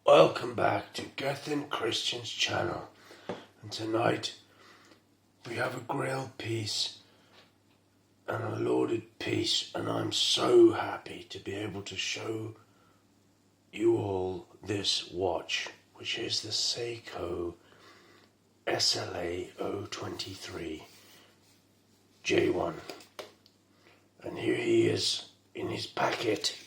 Welcome back to Gethin Christian's channel, and tonight we have a grilled piece and a loaded piece, and I'm so happy to be able to show you all this watch, which is the Seiko SLA023J1. And here he is in his packet,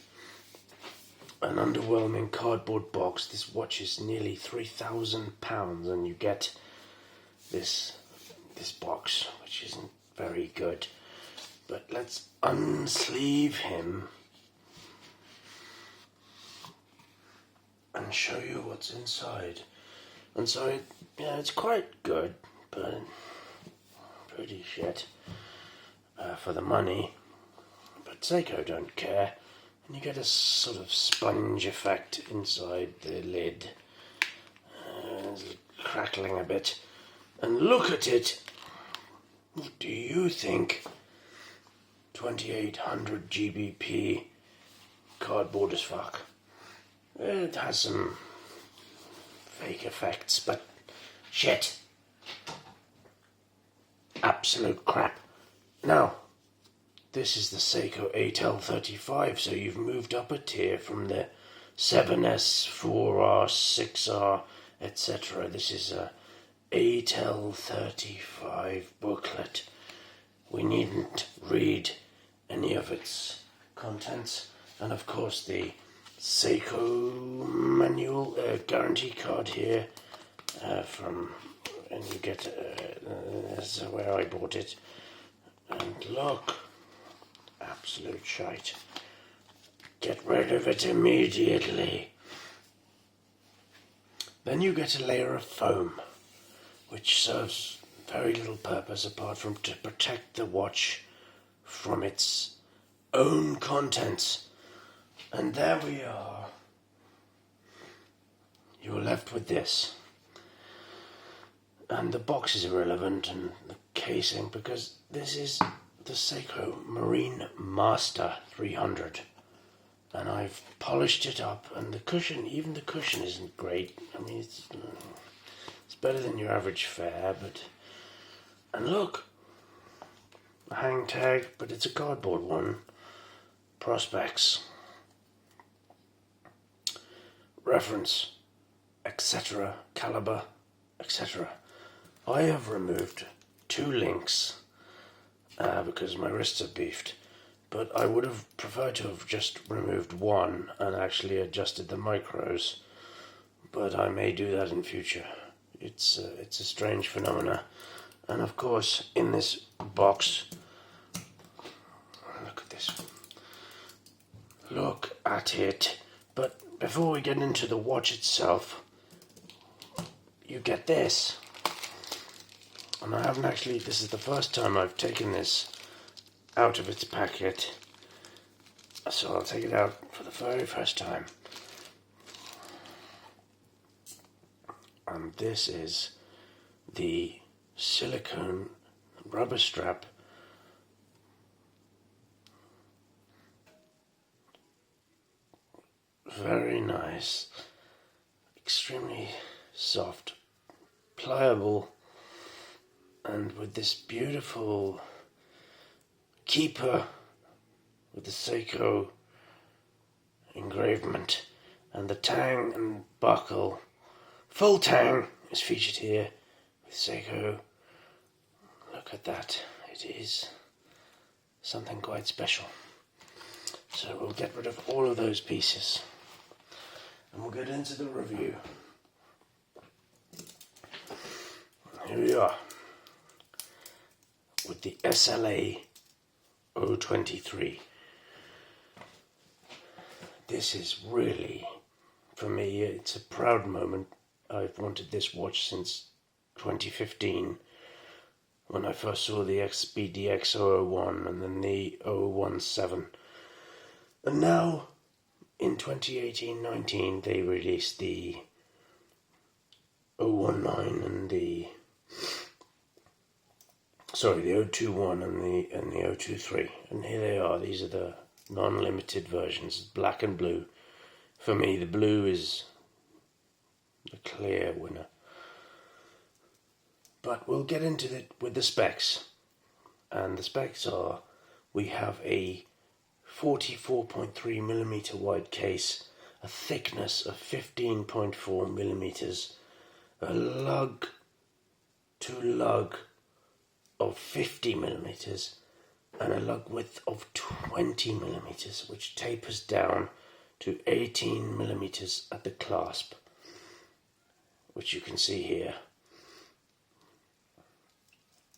an underwhelming cardboard box. This watch is nearly £3,000, and you get this box, which isn't very good. But let's unsleeve him and show you what's inside. And so, it's quite good, but pretty shit for the money. But Seiko don't care. And you get a sort of sponge effect inside the lid. It's crackling a bit. And look at it! What do you think? 2800 GBP, cardboard as fuck. It has some fake effects, but shit. Absolute crap. Now, this is the Seiko 8L35, so you've moved up a tier from the 7S, 4R, 6R, etc. This is a 8L35 booklet. We needn't read any of its contents, and of course the Seiko manual guarantee card here and you get this is where I bought it. And look, absolute shite. Get rid of it immediately. Then you get a layer of foam, which serves very little purpose apart from to protect the watch from its own contents. And there we are. You're left with this. And the box is irrelevant, and the casing, because this is the Seiko Marinemaster 300. And I've polished it up, and the cushion, even the cushion isn't great. I mean, it's better than your average fare, but... And look! A hang tag, but it's a cardboard one. Prospects. Reference, etc., caliber, etc. I have removed 2 links because my wrists are beefed, but I would have preferred to have just removed one and actually adjusted the micros, but I may do that in future. It's a strange phenomena. And of course, in this box, look at this. Look at it. But before we get into the watch itself, you get this. And I haven't actually, this is the first time I've taken this out of its packet. So I'll take it out for the very first time. And this is the silicone rubber strap very nice, extremely soft, pliable, and with this beautiful keeper with the Seiko engravement, and the tang and buckle, full tang, is featured here with Seiko. Look at that, it is something quite special. So we'll get rid of all of those pieces and we'll get into the review. Here we are with the SLA023. This is really, for me, it's a proud moment. I've wanted this watch since 2015 when I first saw the XBDX 001 and then the 017. And now, in 2018-19, they released the 019 and the 021 and the 023. And here they are. These are the non-limited versions, black and blue. For me, the blue is the clear winner. But we'll get into it with the specs. And the specs are, we have a 44.3mm wide case, a thickness of 15.4mm, a lug to lug of 50mm, and a lug width of 20mm, which tapers down to 18mm at the clasp, which you can see here.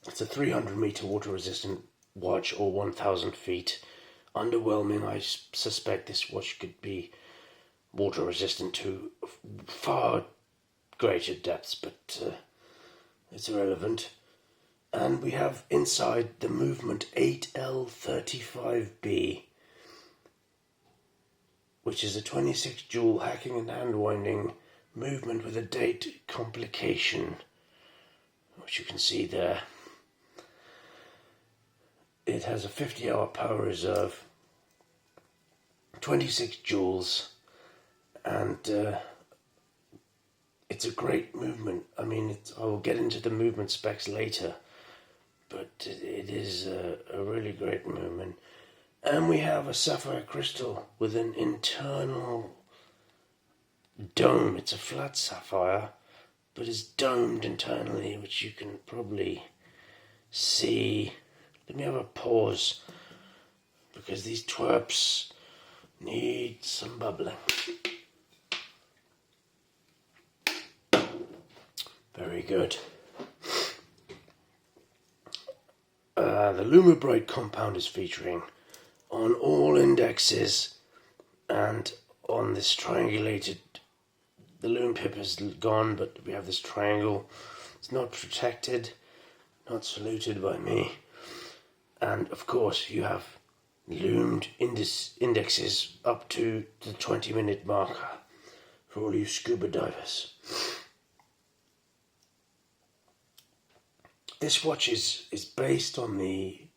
It's a 300-meter water-resistant watch, or 1,000 feet. Underwhelming, I suspect this watch could be water-resistant to far greater depths, but it's irrelevant. And we have inside the movement 8L35B, which is a 26 joule hacking and hand-winding movement with a date complication, which you can see there. It has a 50-hour power reserve, 26 joules, and it's a great movement. I mean, I will get into the movement specs later, but it is a really great movement. And we have a sapphire crystal with an internal dome. It's a flat sapphire, but it's domed internally, which you can probably see. Let me have a pause, because these twerps need some bubbling. Very good. The Lumibrite compound is featuring on all indexes, and on this triangulated, the lume pip is gone, but we have this triangle. It's not protected, not saluted by me. And of course you have loomed indexes up to the 20-minute marker for all you scuba divers. This watch is based on the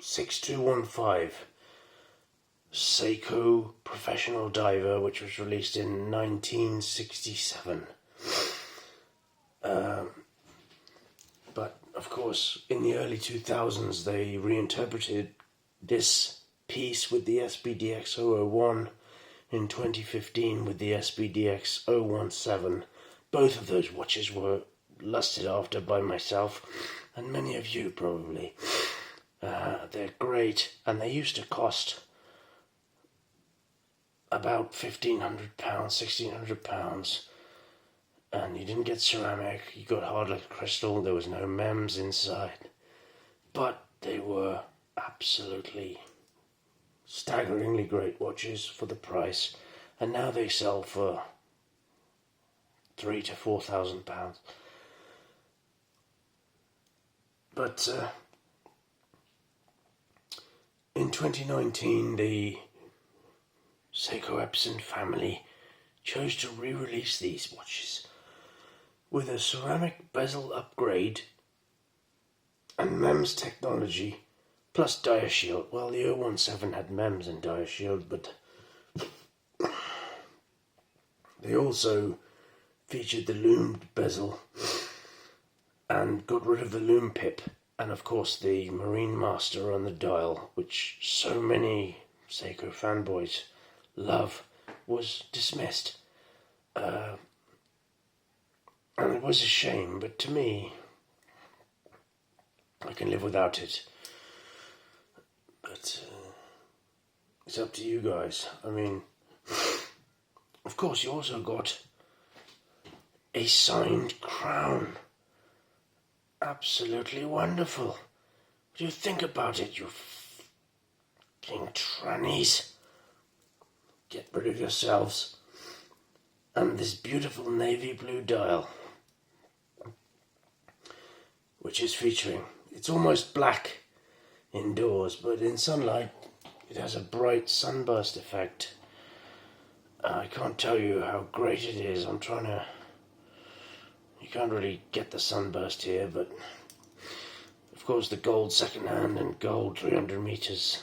6215 Seiko Professional Diver, which was released in 1967. But of course, in the early 2000s, they reinterpreted this piece with the SBDX 001, in 2015 with the SBDX 017. Both of those watches were lusted after by myself, and many of you probably. They're great, and they used to cost about £1,500, £1,600. And you didn't get ceramic, you got hard like crystal, there was no MEMS inside. But they were absolutely staggeringly great watches for the price. And now they sell for £3,000 to £4,000. But in 2019, the Seiko Epson family chose to re-release these watches with a ceramic bezel upgrade and MEMS technology, plus Diashield. Well, the 017 had MEMS and Diashield, but they also featured the loomed bezel and got rid of the lume pip, and of course the Marinemaster on the dial, which so many Seiko fanboys love, was dismissed. And it was a shame, but to me, I can live without it. But it's up to you guys. I mean, of course, you also got a signed crown. Absolutely wonderful. What do you think about it, you fucking trannies? Get rid of yourselves. And this beautiful navy blue dial, which is featuring, it's almost black indoors, but in sunlight it has a bright sunburst effect. I can't tell you how great it is. You can't really get the sunburst here, but of course the gold second hand and gold 300 meters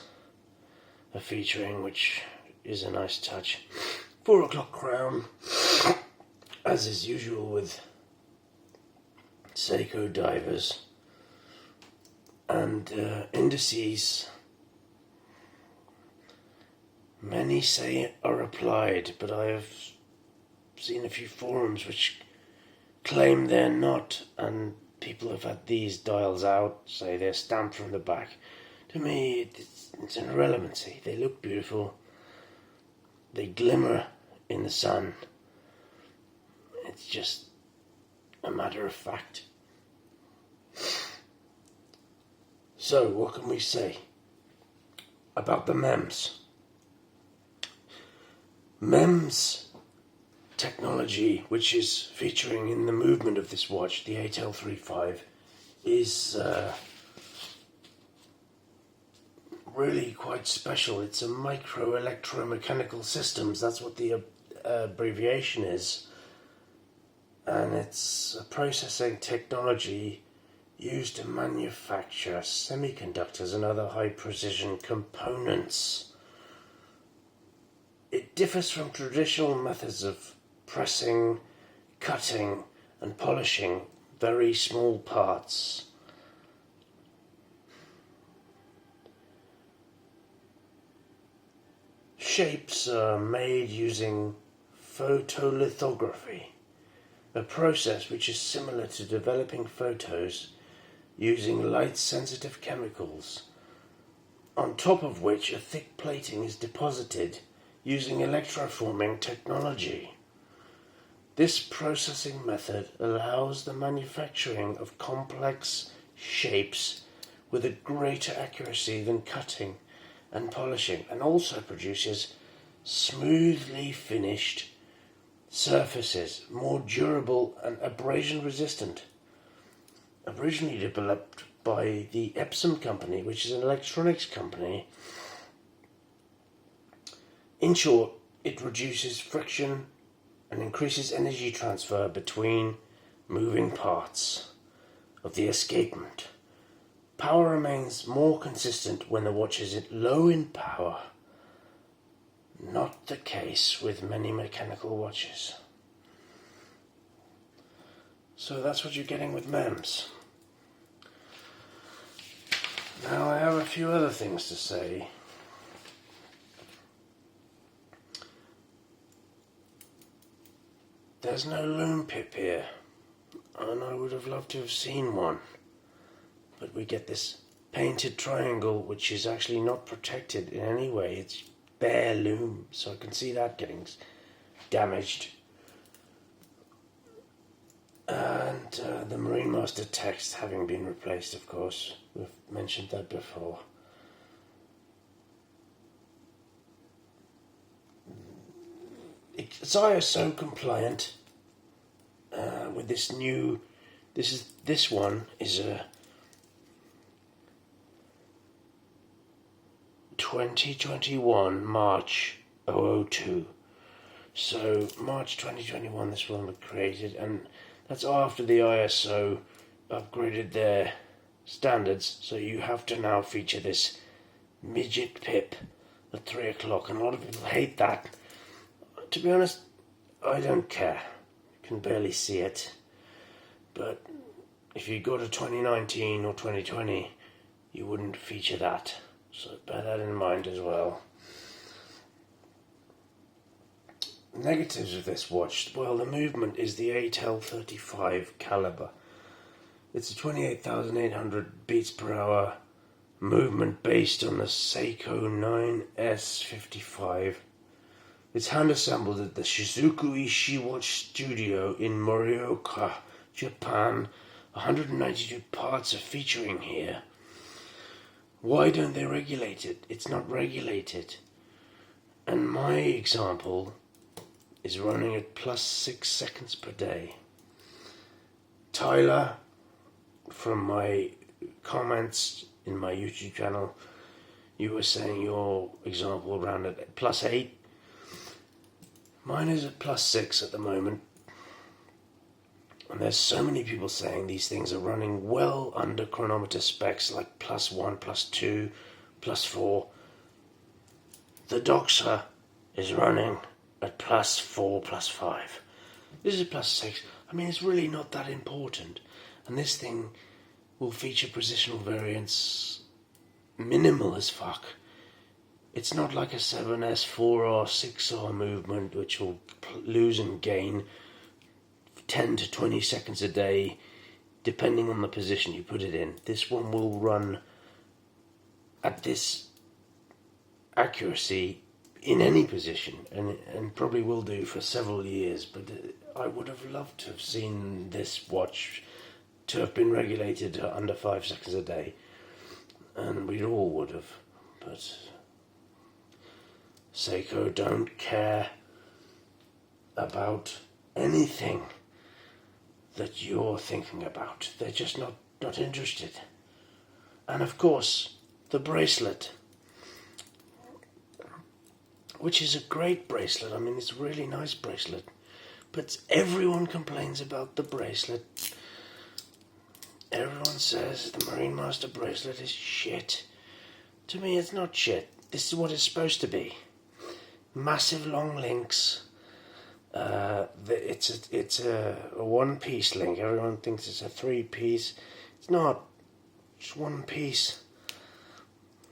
are featuring, which is a nice touch. 4 o'clock crown, as is usual with Seiko divers and indices, many say are applied, but I have seen a few forums which claim they're not, and people have had these dials out, say they're stamped from the back. To me, it's an irrelevancy. They look beautiful. They glimmer in the sun. It's just a matter of fact. So, what can we say about the MEMS? MEMS technology, which is featuring in the movement of this watch, the 8L35, is really quite special. It's a micro electromechanical systems. That's what the abbreviation is. And it's a processing technology used to manufacture semiconductors and other high precision components. It differs from traditional methods of pressing, cutting and polishing very small parts. Shapes are made using photolithography, a process which is similar to developing photos using light-sensitive chemicals, on top of which a thick plating is deposited using electroforming technology. This processing method allows the manufacturing of complex shapes with a greater accuracy than cutting and polishing, and also produces smoothly finished surfaces, more durable and abrasion resistant. Originally developed by the Epson company, which is an electronics company. In short, it reduces friction and increases energy transfer between moving parts of the escapement. Power remains more consistent when the watch is low in power. Not the case with many mechanical watches. So that's what you're getting with MEMS. Now I have a few other things to say. There's no loom pip here, and I would have loved to have seen one. But we get this painted triangle, which is actually not protected in any way. It's bare loom, so I can see that getting damaged. And the Marinemaster text having been replaced, of course. We've mentioned that before. It's ISO compliant with this new. This one is a 2021 March 002. So March 2021 this one was created, and that's after the ISO upgraded their standards, so you have to now feature this midget pip at 3 o'clock, and a lot of people hate that. To be honest, I don't care. You can barely see it. But if you go to 2019 or 2020, you wouldn't feature that. So bear that in mind as well. Negatives of this watch, well, the movement is the 8L35 caliber. It's a 28,800 beats per hour movement based on the Seiko 9S55. It's hand assembled at the Shizuku Ishii Watch Studio in Morioka, Japan. 192 parts are featuring here. Why don't they regulate it? It's not regulated. And my example is running at +6 seconds per day. Tyler, from my comments in my YouTube channel, you were saying your example ran at +8. Mine is at +6 at the moment. And there's so many people saying these things are running well under chronometer specs, like +1, +2, +4. The Doxa is running at +4, +5. This is +6. I mean, it's really not that important. And this thing will feature positional variance minimal as fuck. It's not like a 7S, 4R, 6R movement, which will lose and gain 10 to 20 seconds a day, depending on the position you put it in. This one will run at this accuracy in any position, and probably will do for several years. But I would have loved to have seen this watch to have been regulated under 5 seconds a day, and we all would have. But Seiko don't care about anything that you're thinking about. They're just not interested. And of course, the bracelet, which is a great bracelet. I mean, it's a really nice bracelet, but everyone complains about the bracelet. Everyone says the Marinemaster bracelet is shit. To me, it's not shit. This is what it's supposed to be. Massive long links. It's a one-piece link. Everyone thinks it's a 3-piece. It's not. It's one piece.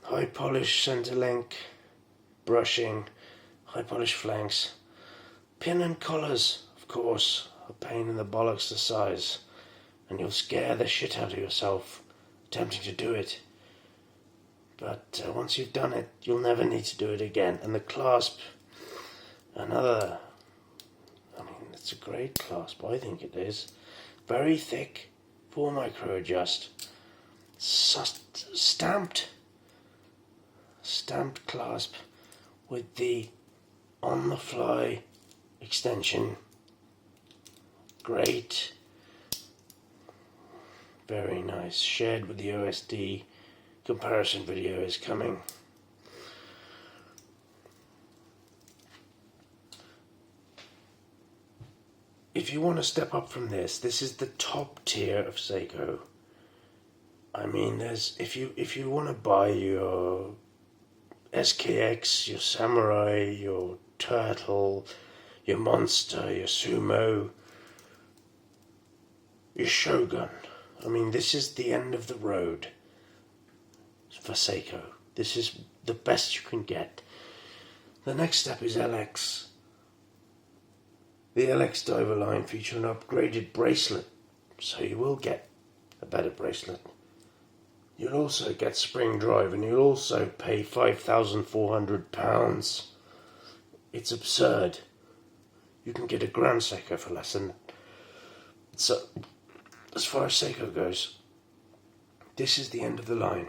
High polish center link, brushing, high polish flanks, pin and collars, of course, a pain in the bollocks the size, and you'll scare the shit out of yourself attempting to do it. But once you've done it, you'll never need to do it again. And the clasp, it's a great clasp, I think it is. Very thick, 4 micro adjust, stamped clasp with the on-the-fly extension. Great. Very nice. Shared with the OSD. Comparison video is coming. If you want to step up from this is the top tier of Seiko. I mean, if you want to buy your SKX, your Samurai, your Turtle, your Monster, your Sumo, your Shogun. I mean, this is the end of the road for Seiko. This is the best you can get. The next step is LX. The LX diver line features an upgraded bracelet, so you will get a better bracelet. You'll also get spring drive, and you'll also pay £5,400. It's absurd. You can get a Grand Seiko for less than that. So, as far as Seiko goes, this is the end of the line.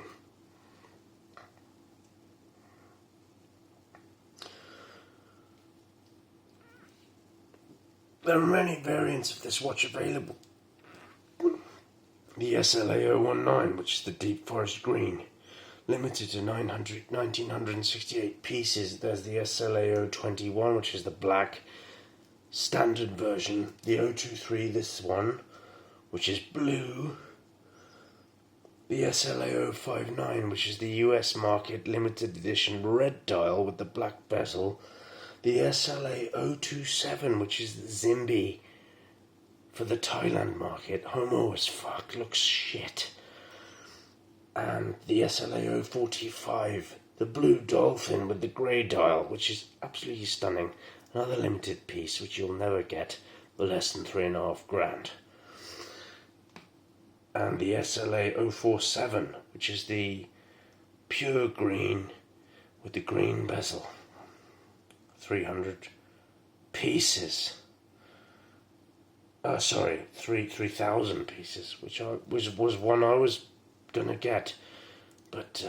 There are many variants of this watch available. The SLA019, which is the deep forest green, limited to 1,968 pieces. There's the SLA021, which is the black standard version. The 023, this one, which is blue. The SLA059, which is the US market limited edition red dial with the black bezel. The SLA027, which is the Zimbi for the Thailand market, homo as fuck, looks shit. And the SLA045, the blue dolphin with the grey dial, which is absolutely stunning. Another limited piece which you'll never get for less than $3,500. And the SLA047, which is the pure green with the green bezel. 300 pieces. 3,000 pieces, which was one I was gonna get, but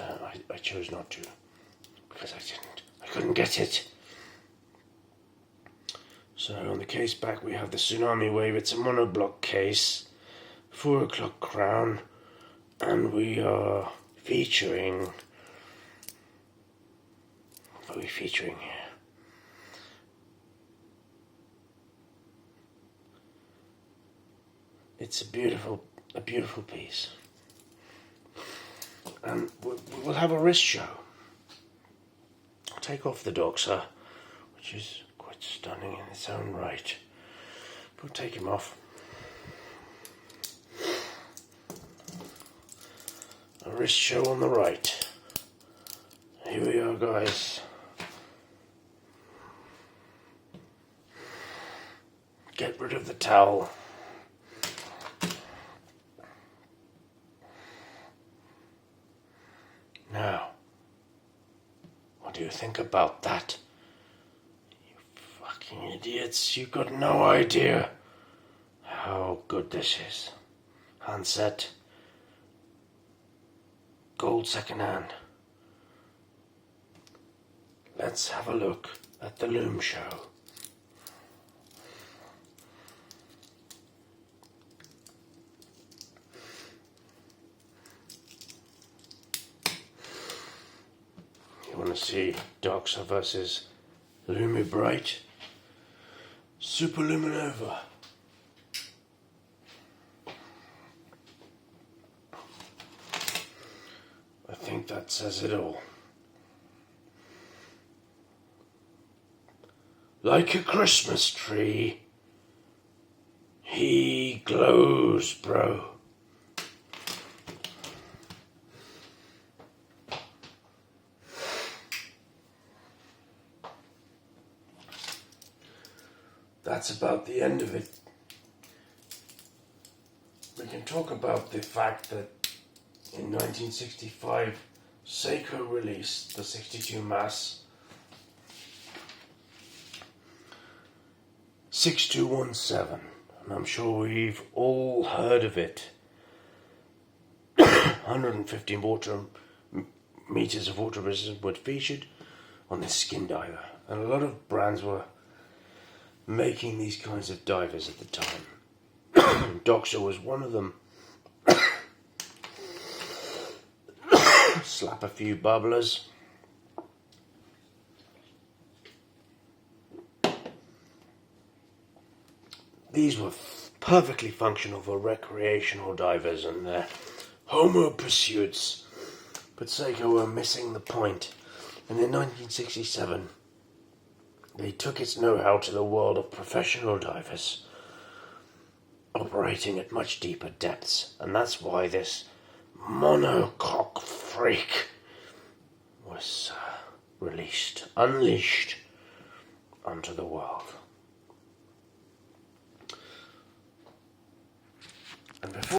I chose not to because I couldn't get it. So on the case back we have the Tsunami Wave. It's a monoblock case, 4 o'clock crown, and we are featuring. What are we featuring here? It's a beautiful piece. And we'll have a wrist show. I'll take off the Doxa, which is quite stunning in its own right. We'll take him off. A wrist show on the right. Here we are, guys. Get rid of the towel. Now, what do you think about that? You fucking idiots, you've got no idea how good this is. Handset. Gold second-hand. Let's have a look at the loom show. You want to see Doxa versus Lumi Bright Super Luminova. I think that says it all. Like a Christmas tree, he glows, bro. That's about the end of it. We can talk about the fact that in 1965, Seiko released the 62 Mass 6217, and I'm sure we've all heard of it. 115 meters of water resistance were featured on this skin diver, and a lot of brands were making these kinds of divers at the time. Doxa was one of them. Slap a few bubblers. These were perfectly functional for recreational divers and their homo pursuits, but Seiko were missing the point, and in 1967 they took its know-how to the world of professional divers, operating at much deeper depths, and that's why this monocoque freak was unleashed onto the world. And before